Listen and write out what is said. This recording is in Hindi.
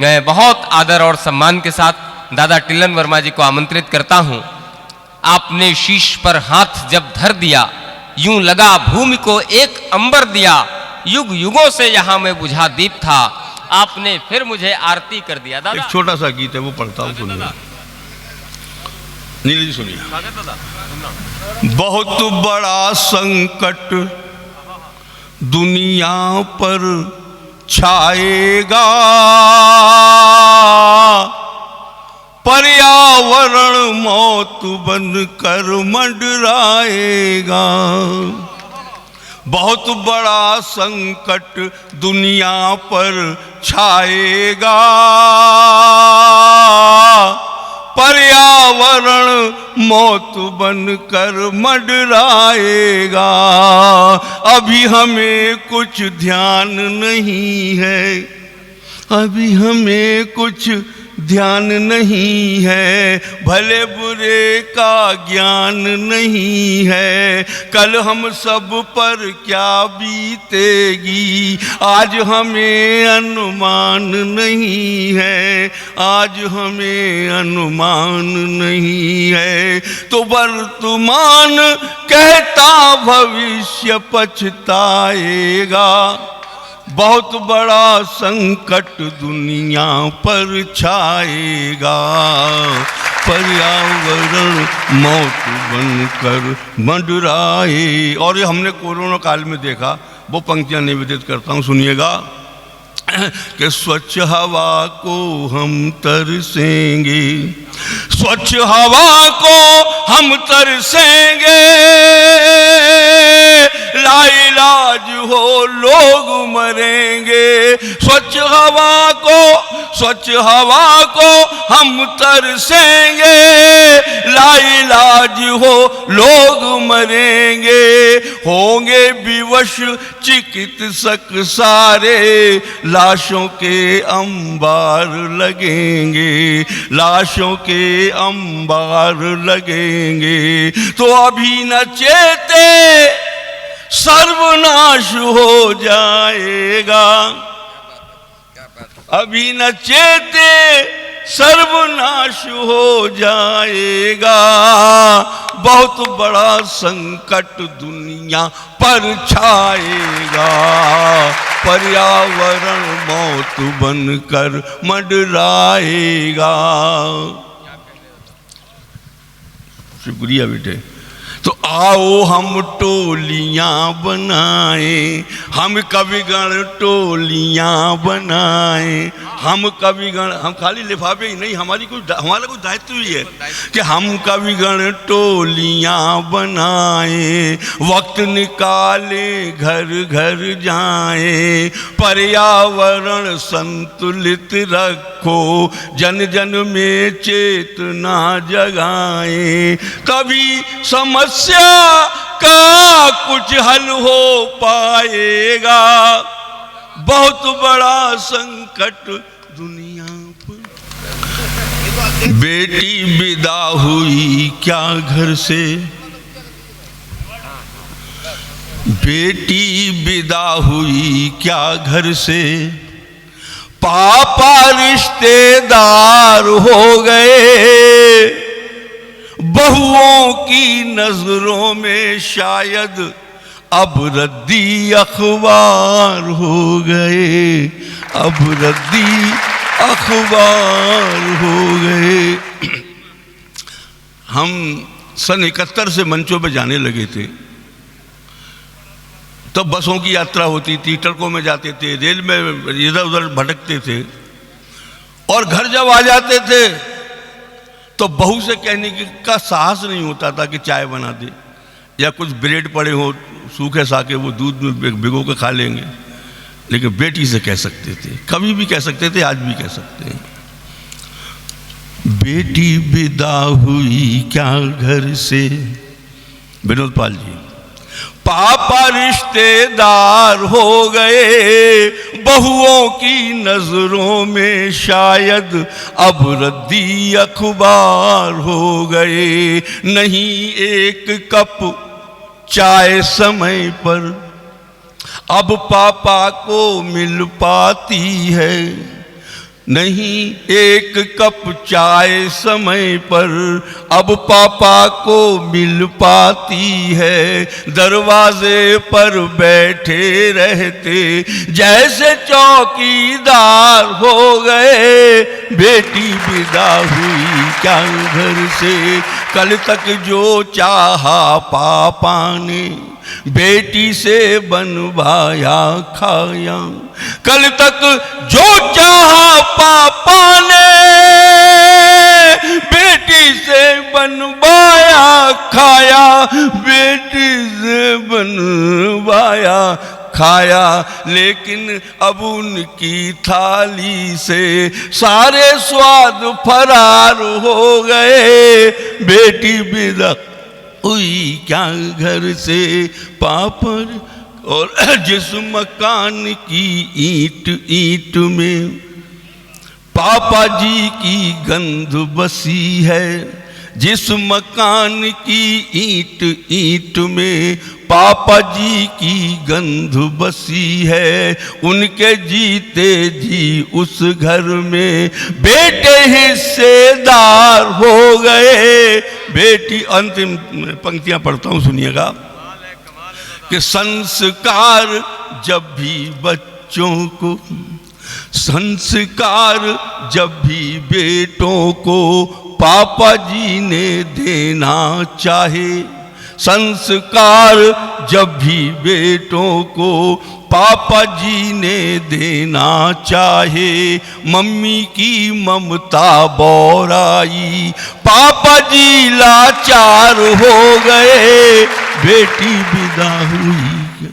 मैं बहुत आदर और सम्मान के साथ दादा टिल्लन वर्मा जी को आमंत्रित करता हूं। आपने शीश पर हाथ जब धर दिया, यूं लगा भूमि को एक अंबर दिया, युग युगों से यहां में बुझा दीप था, आपने फिर मुझे आरती कर दिया। दादा एक छोटा सा गीत है, वो पढ़ता हूं, सुनिए। नील जी सुनिए। बहुत बड़ा संकट दुनिया पर छाएगा, पर्यावरण मौत बनकर मंडराएगा। बहुत बड़ा संकट दुनिया पर छाएगा, पर्यावरण मौत बनकर मंडराएगा। अभी हमें कुछ ध्यान नहीं है, अभी हमें कुछ ध्यान नहीं है, भले बुरे का ज्ञान नहीं है। कल हम सब पर क्या बीतेगी, आज हमें अनुमान नहीं है, आज हमें अनुमान नहीं है। तो वर्तमान कहता भविष्य पछताएगा। बहुत बड़ा संकट दुनिया पर छाएगा, पर्यावरण मौत बनकर मंडराए। और ये हमने कोरोना काल में देखा, वो पंक्तियां निवेदित करता हूँ, सुनिएगा। कि स्वच्छ हवा को हम तरसेंगे, स्वच्छ हवा को हम तरसेंगे, लाइलाज हो लोग मरेंगे। स्वच्छ हवा को हम तरसेंगे, लाइलाज हो लोग मरेंगे। होंगे विवश चिकित्सक सारे, लाशों के अंबार लगेंगे, लाशों के अंबार लगेंगे। तो अभी न चेते सर्वनाश हो जाएगा, अभी न चेते सर्वनाश हो जाएगा। बहुत बड़ा संकट दुनिया पर छाएगा, पर्यावरण मौत बनकर मंडराएगा। शुक्रिया बेटे। तो आओ हम टोलियां बनाएं, हम कविगण टोलियां बनाएं, हम कविगण, हम खाली लिफाफे ही नहीं, हमारा कुछ दायित्व भी है कि हम कविगण टोलियां बनाएं, वक्त निकाले घर घर जाएं, पर्यावरण संतुलित रखो, जन जन में चेतना जगाएं। तभी समस्या का कुछ हल हो पाएगा। बहुत बड़ा संकट दुनिया पर। बेटी विदा हुई क्या घर से, बेटी विदा हुई क्या घर से, पापा रिश्तेदार हो गए। बहुओं की नजरों में शायद अब रद्दी अखबार हो गए, अब रद्दी अखबार हो गए। हम सन 71 से मंचों पे जाने लगे थे, तो बसों की यात्रा होती थी, ट्रकों में जाते थे, रेल में इधर उधर भटकते थे, और घर जब आ जाते थे तो बहू से कहने का साहस नहीं होता था कि चाय बना दे, या कुछ ब्रेड पड़े हो सूखे साके, वो दूध में भिगो के खा लेंगे। लेकिन बेटी से कह सकते थे, कभी भी कह सकते थे, आज भी कह सकते हैं। बेटी विदा हुई क्या घर से, विनोद पाल जी, पापा रिश्तेदार हो गए। बहुओं की नजरों में शायद अब रद्दी अखबार हो गए। नहीं एक कप चाय समय पर अब पापा को मिल पाती है नहीं, एक कप चाय समय पर अब पापा को मिल पाती है। दरवाजे पर बैठे रहते जैसे चौकीदार हो गए, बेटी विदा हुई क्या घर से, कल तक जो चाहा पापा ने बेटी से बनवाया खाया, कल तक जो चाहा पापा ने बेटी से बनवाया खाया, बेटी से बनवाया खाया, लेकिन अब उनकी थाली से सारे स्वाद फरार हो गए, बेटी विदा हुई क्या घर से। पापड़ और जिस मकान की ईंट ईंट में पापा जी की गंध बसी है, जिस मकान की ईंट ईंट में पापा जी की गंध बसी है, उनके जीते जी उस घर में बेटे हिस्सेदार हो गए, बेटी। अंतिम पंक्तियां पढ़ता हूं, सुनिएगा कि संस्कार जब भी बच्चों को, संस्कार जब भी बेटों को पापा जी ने देना चाहे, संस्कार जब भी बेटों को पापा जी ने देना चाहे, मम्मी की ममता बौराई पापा जी लाचार हो गए, बेटी विदा हुई